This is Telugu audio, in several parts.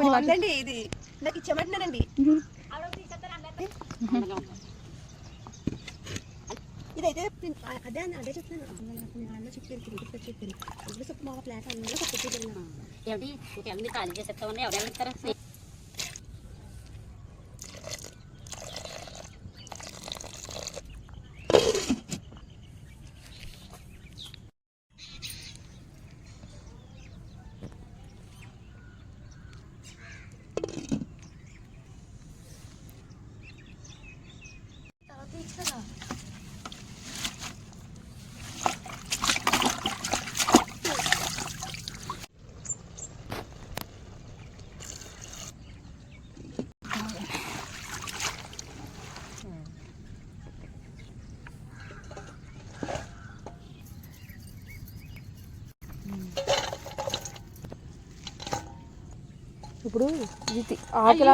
బాగుందండి. ఇది నాకు ఇచ్చామంటున్నానండి. ఇదైతే అదే అదే చెప్తాను. అన్న చెప్పారు అందులో చెప్పు మా ఫ్లాట్ అందులో చెప్పారు. ఏమిటి ఖాళీ చేసేస్తామని ఎవరు ఇస్తారా? ఇప్పుడు ఇది ఆకలి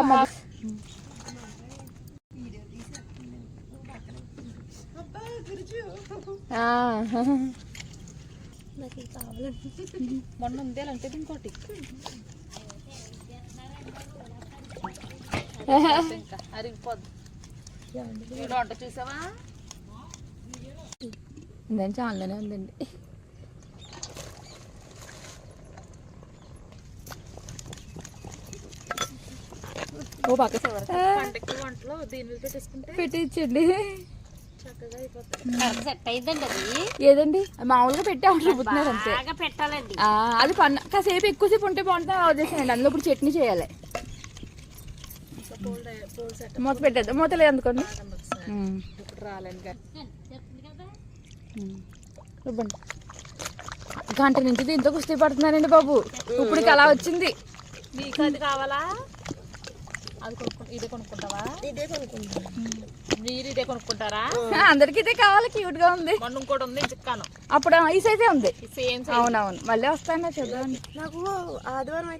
నాకు కావాలంటే మొన్న ఉందేలంటే ఇంకోటి అరిగిపోద్ది. వంట చూసావా? నేను చాలానే ఉందండి. ఓ పక్క పంటకి వంటలో దీని మీద పెట్టేసుకుంటే పెట్టించండి చక్కగా అయిపోతుంది. సెట్ అయిందండి అది. ఏదండి మామూలుగా పెట్టి చూపుతున్నారు అంతే. పెట్టాలండి అది కాసేపు ఎక్కువసేపు ఉంటే బాగుంటుంది. వదిలేసానండి. అందులో ఇప్పుడు చట్నీ చేయాలి. మూత పెట్టేద్దాం. మూత లేదు అందుకోండి. ఇప్పుడు రాలేను ఇవ్వండి. గంట నుంచి దీంతో కుస్తీ పడుతున్నానండి బాబు. ఇప్పుడు అలా వచ్చింది. మీకు అది కావాలా? అది ఇదే కొనుక్కుంటావా? ఇదే కొనుక్కుంటాను. మీరు ఇదే కొనుక్కుంటారా? అందరికి ఇదే కావాలి. క్యూట్ గా ఉంది. మొన్న ఇంకోటి ఉంది చిక్కాను. అప్పుడు ఈ సైజే ఉంది. సేమ్. అవునవును. మళ్ళీ వస్తాను చూద్దాం. నాకు ఆదివారం